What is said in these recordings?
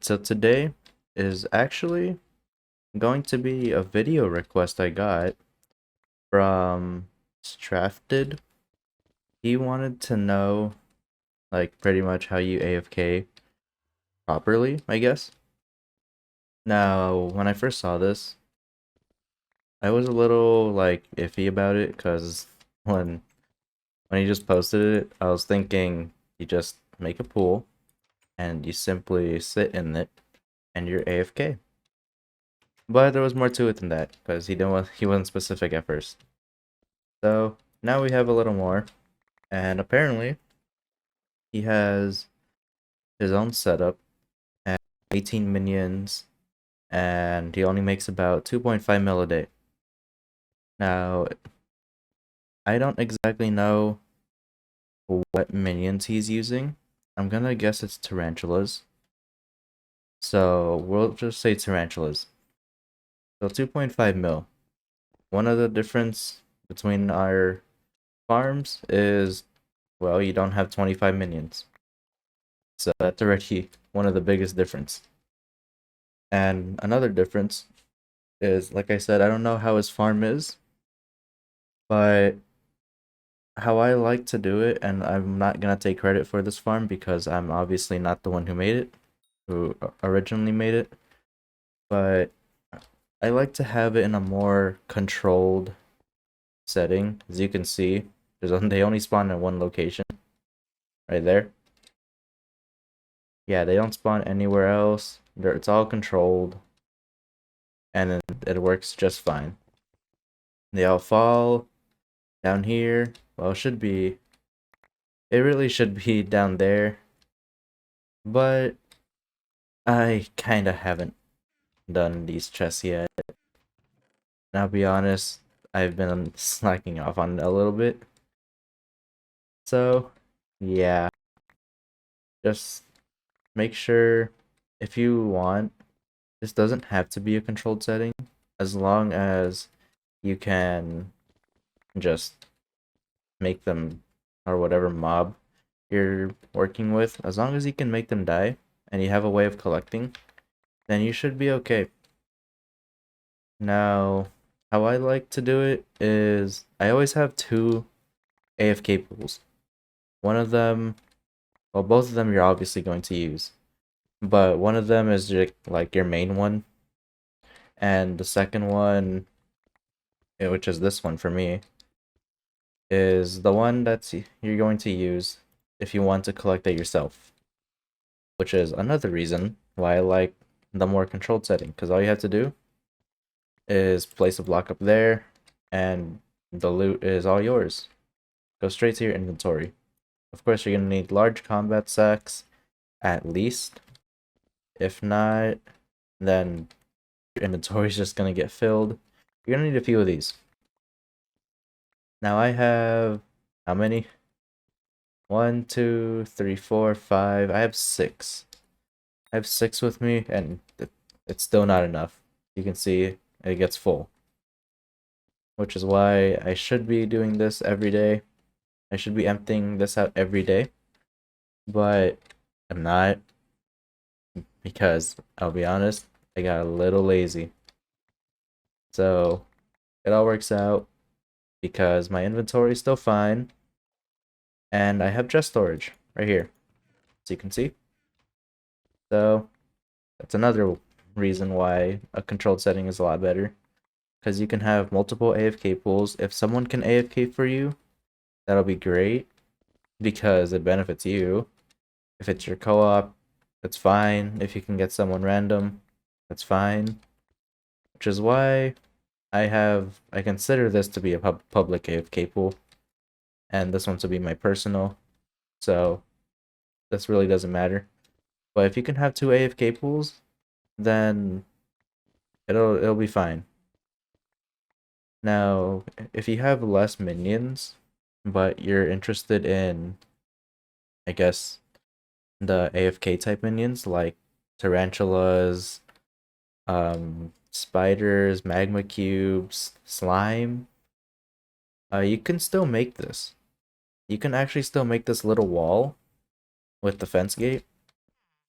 so today is actually going to be a video request I got from Strafted. He wanted to know, like, pretty much how you AFK properly, I guess. Now, when I first saw this, I was a little, like, iffy about it, because when he just posted it, I was thinking you just make a pool, and you simply sit in it, and you're AFK. But there was more to it than that, because he wasn't specific at first. So now we have a little more, and apparently he has his own setup and 18 minions, and he only makes about 2.5 mil a day. Now, I don't exactly know what minions he's using. I'm gonna guess it's tarantulas. So we'll just say tarantulas. So 2.5 mil. One of the difference between our farms is, well, you don't have 25 minions. So that's already one of the biggest difference. And another difference is, like I said, I don't know how his farm is, but how I like to do it, and I'm not gonna take credit for this farm because I'm obviously not the one who made it, who originally made it, but I like to have it in a more controlled setting. As you can see, they only spawn in one location, right there. Yeah, they don't spawn anywhere else. It's all controlled, and it works just fine. They all fall down here. Well, it really should be down there, but I kinda haven't done these chests yet. And I'll be honest, I've been slacking off on it a little bit. So, yeah, just make sure if you want, this doesn't have to be a controlled setting, as long as you can just make them, or whatever mob you're working with, as long as you can make them die and you have a way of collecting, then you should be okay. Now, how I like to do it is I always have two AFK pools. One of them, well, both of them you're obviously going to use, but one of them is just like your main one, and the second one, which is this one for me, is the one you're going to use if you want to collect it yourself, which is another reason why I like the more controlled setting, because all you have to do is place a block up there, and the loot is all yours. Go straight to your inventory. Of course, you're going to need large combat sacks, at least. If not, then your inventory is just going to get filled. You're going to need a few of these. Now I have, how many? 1, 2, 3, 4, 5. I have 6. I have 6 with me, and it's still not enough. You can see it gets full, which is why I should be doing this every day. I should be emptying this out every day, but I'm not, because I'll be honest, I got a little lazy. So it all works out because my inventory is still fine, and I have chest storage right here, as you can see. So that's another reason why a controlled setting is a lot better, because you can have multiple AFK pools. If someone can AFK for you, that'll be great because it benefits you. If it's your co-op, that's fine. If you can get someone random, that's fine. Which is why I consider this to be a public AFK pool, and this one to be my personal. So this really doesn't matter. But if you can have two AFK pools, then it'll be fine. Now, if you have less minions, but you're interested in, I guess, the AFK type minions like tarantulas, spiders, magma cubes, slime, you can still make this. You can actually still make this little wall with the fence gate,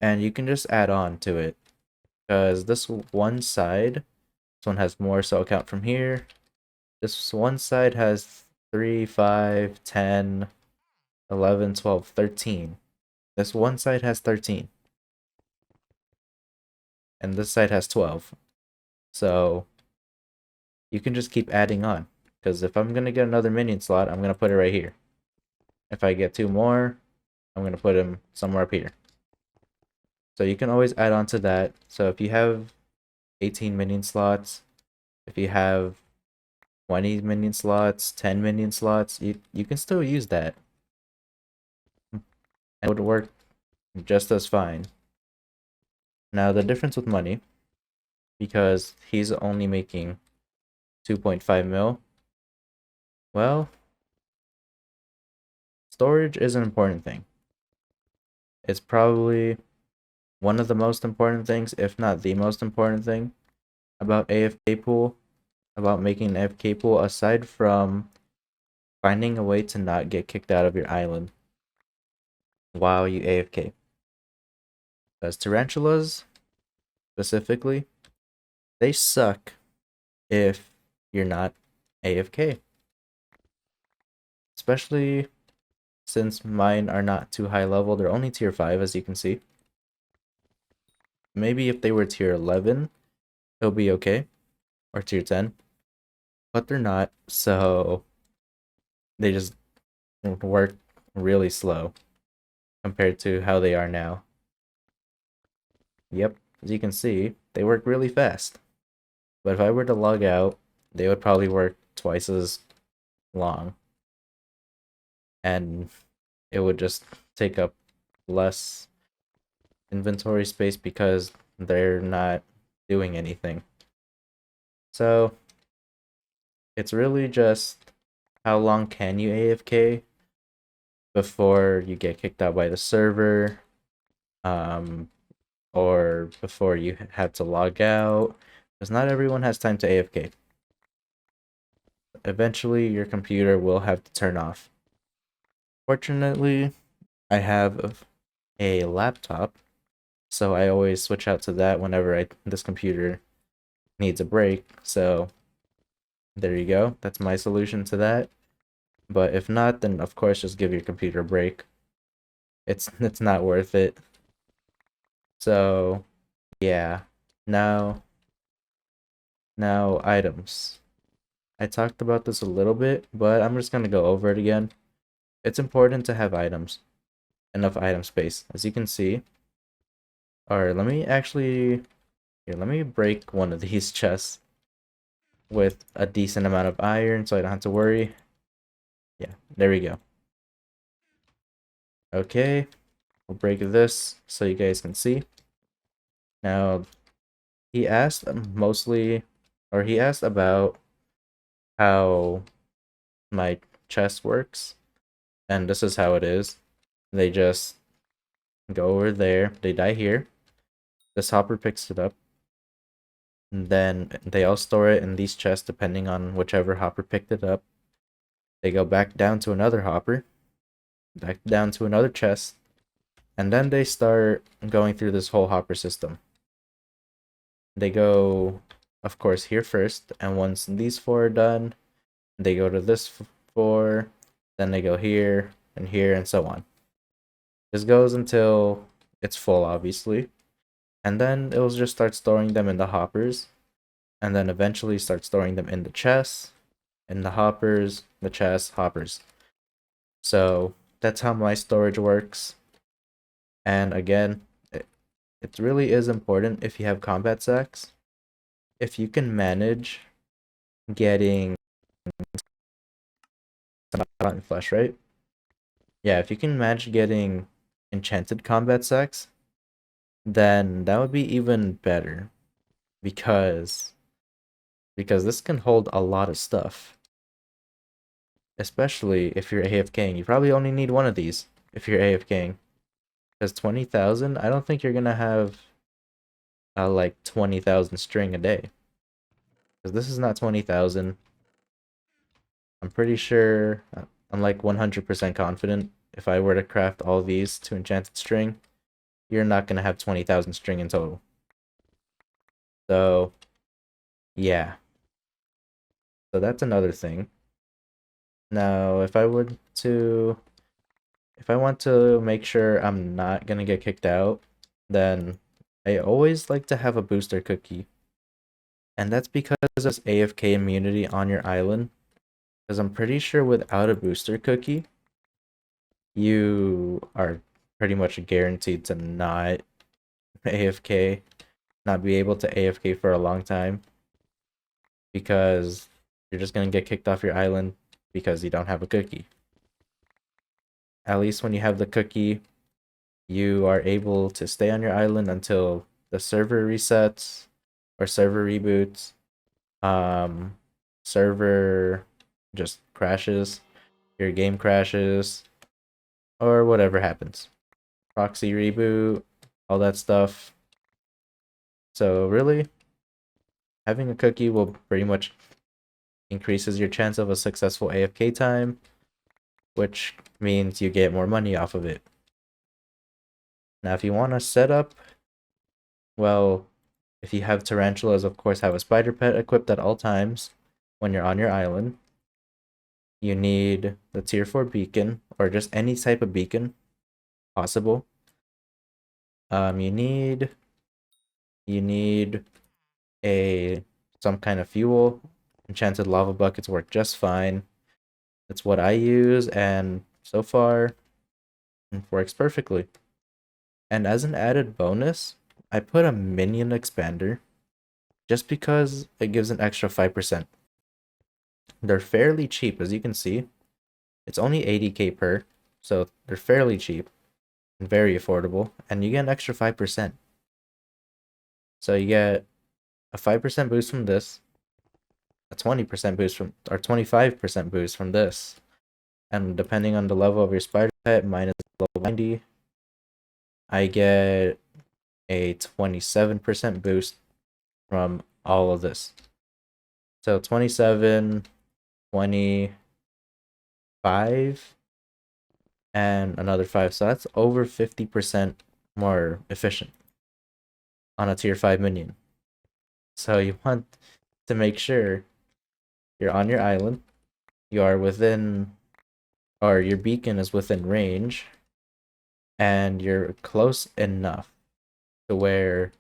and you can just add on to it, because this one side, this one has more, so I'll count from here. This one side has 3, 5, 10, 11, 12, 13. This one side has 13. And this side has 12. So you can just keep adding on. Because if I'm going to get another minion slot, I'm going to put it right here. If I get 2 more, I'm going to put them somewhere up here. So you can always add on to that. So if you have 18 minion slots, if you have 20 minion slots, 10 minion slots, you can still use that. And it would work just as fine. Now the difference with money, because he's only making 2.5 mil, well, storage is an important thing. It's probably one of the most important things, if not the most important thing, about AFK pool, about making an AFK pool, aside from finding a way to not get kicked out of your island while you AFK. Because tarantulas, specifically, they suck if you're not AFK. Especially since mine are not too high level, they're only tier 5 as you can see. Maybe if they were tier 11, it'll be okay, or tier 10, but they're not, so they just work really slow compared to how they are now. Yep, as you can see, they work really fast, but if I were to log out, they would probably work twice as long, and it would just take up less inventory space because they're not doing anything. So it's really just how long can you AFK before you get kicked out by the server, or before you have to log out, because not everyone has time to AFK. Eventually your computer will have to turn off. Fortunately, I have a laptop, so I always switch out to that whenever this computer needs a break. So there you go. That's my solution to that. But if not, then of course just give your computer a break. It's not worth it. So yeah. Now items. I talked about this a little bit, but I'm just gonna go over it again. It's important to have items. Enough item space. As you can see. Alright, let me break one of these chests with a decent amount of iron so I don't have to worry. Yeah, there we go. Okay, we'll break this so you guys can see. Now, he asked he asked about how my chest works, and this is how it is. They just go over there, they die here, this hopper picks it up, and then they all store it in these chests depending on whichever hopper picked it up. They go back down to another hopper, back down to another chest, and then they start going through this whole hopper system. They go, of course, here first, and once these 4 are done, they go to this 4, then they go here, and so on. This goes until it's full, obviously, and then it will just start storing them in the hoppers, and then eventually start storing them in the chests, in the hoppers, the chests, hoppers. So that's how my storage works. And again, it really is important if you have combat sacks. If you can manage getting rotten flesh, right? Yeah, if you can manage getting enchanted combat sacks, then that would be even better, because this can hold a lot of stuff. Especially if you're AFKing. You probably only need one of these if you're AFKing. Because 20,000, I don't think you're gonna have like 20,000 string a day. Because this is not 20,000. I'm pretty sure, I'm like 100% confident if I were to craft all these to enchanted string, you're not gonna have 20,000 string in total. So, yeah. So that's another thing. Now, if I want to make sure I'm not gonna get kicked out, then I always like to have a booster cookie. And that's because of AFK immunity on your island. Because I'm pretty sure without a booster cookie, you are pretty much guaranteed to not AFK, not be able to AFK for a long time. Because you're just gonna get kicked off your island because you don't have a cookie. At least when you have the cookie, you are able to stay on your island until the server resets or server reboots. Server just crashes, your game crashes, or whatever happens. Proxy reboot, all that stuff. So really, having a cookie will pretty much increases your chance of a successful AFK time, which means you get more money off of it. Now, if you want to set up, well, if you have tarantulas, of course, have a spider pet equipped at all times when you're on your island. You need the tier 4 beacon, or just any type of beacon possible. You need some kind of fuel. Enchanted lava buckets work just fine. That's what I use, and so far, it works perfectly. And as an added bonus, I put a minion expander just because it gives an extra 5%. They're fairly cheap, as you can see. It's only 80k per, so they're fairly cheap and very affordable, and you get an extra 5%. So you get a 5% boost from this, a 20% boost from, or 25% boost from this, and depending on the level of your spider pet, mine is level 90, I get a 27% boost from all of this. So 27, 25, and another 5. So that's over 50% more efficient on a tier 5 minion. So you want to make sure you're on your island, you are within, or your beacon is within range, and you're close enough to where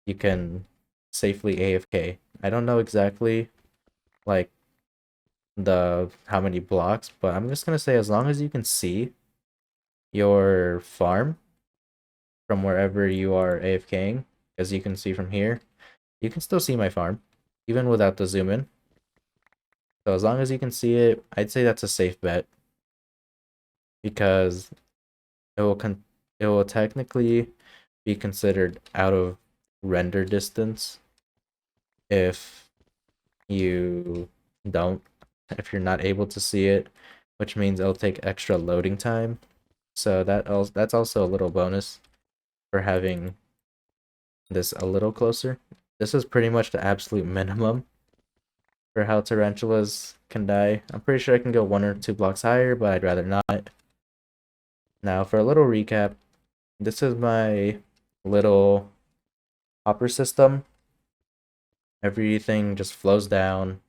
you can safely AFK. I don't know exactly like how many blocks, but I'm just gonna say as long as you can see your farm from wherever you are AFKing, as you can see from here, you can still see my farm, even without the zoom in. So as long as you can see it, I'd say that's a safe bet. Because it will technically be considered out of render distance if you don't, if you're not able to see it, which means it'll take extra loading time. So that's also a little bonus for having this a little closer. This is pretty much the absolute minimum for how tarantulas can die. I'm pretty sure I can go 1 or 2 blocks higher, but I'd rather not. Now for a little recap, this is my little hopper system. Everything just flows down,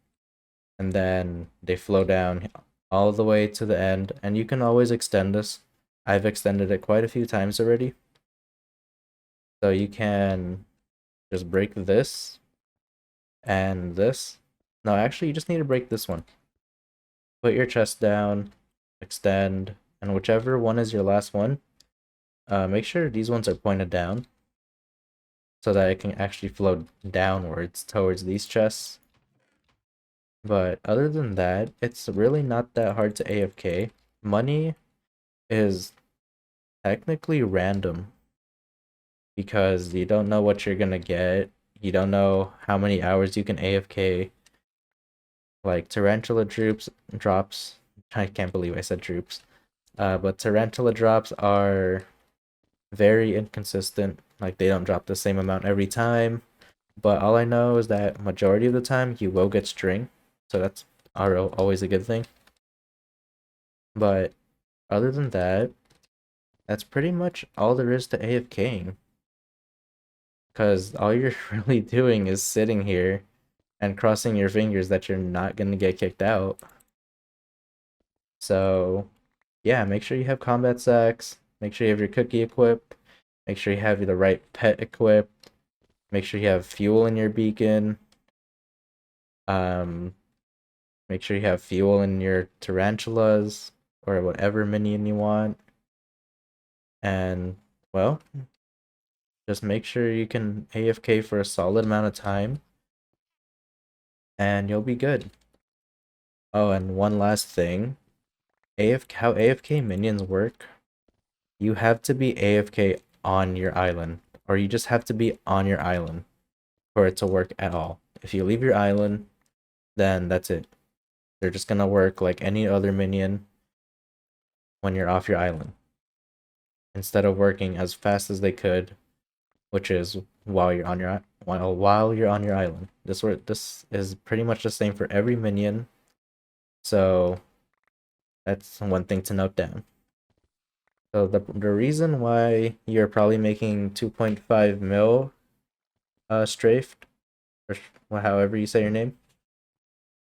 and then they flow down all the way to the end, and you can always extend this. I've extended it quite a few times already. So you can just break this and this. No, actually, you just need to break this one. Put your chest down, extend, and whichever one is your last one, make sure these ones are pointed down so that it can actually flow downwards towards these chests. But other than that, it's really not that hard to AFK. Money is technically random because you don't know what you're gonna get. You don't know how many hours you can AFK. Like tarantula drops. I can't believe I said troops. But tarantula drops are very inconsistent. Like they don't drop the same amount every time. But all I know is that majority of the time you will get string. So that's always a good thing. But other than that, that's pretty much all there is to AFKing. Because all you're really doing is sitting here and crossing your fingers that you're not going to get kicked out. So, yeah, make sure you have combat sacks. Make sure you have your cookie equipped. Make sure you have the right pet equipped. Make sure you have fuel in your beacon. Um, Make sure you have fuel in your tarantulas or whatever minion you want. And, well, just make sure you can AFK for a solid amount of time and you'll be good. Oh, and one last thing. How AFK minions work, you have to be AFK on your island, or you just have to be on your island for it to work at all. If you leave your island, then that's it. They're just gonna work like any other minion when you're off your island. Instead of working as fast as they could, which is while you're on your island. This is pretty much the same for every minion. So that's one thing to note down. So the reason why you're probably making 2.5 mil strafed, or however you say your name,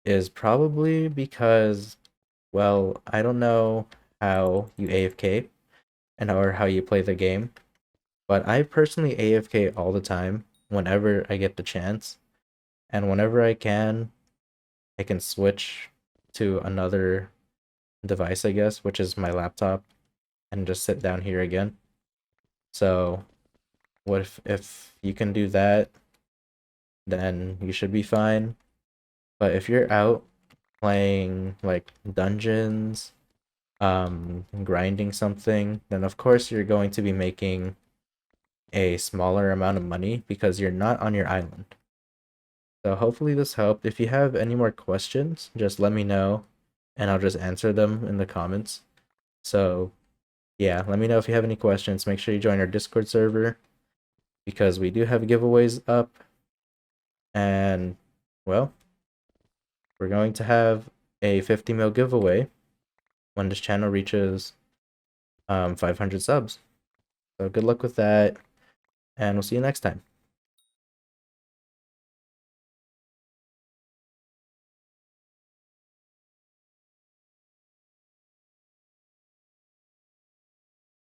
is probably because, well, I don't know how you AFK or how you play the game, but I personally AFK all the time whenever I get the chance, and whenever I can switch to another device, I guess, which is my laptop, and just sit down here again. So what if you can do that, then you should be fine. But if you're out playing like dungeons, grinding something, then of course you're going to be making a smaller amount of money because you're not on your island. So hopefully this helped. If you have any more questions, just let me know and I'll just answer them in the comments. So yeah, let me know if you have any questions. Make sure you join our Discord server because we do have giveaways up. And well, we're going to have a 50 mil giveaway when this channel reaches 500 subs. So good luck with that, and we'll see you next time.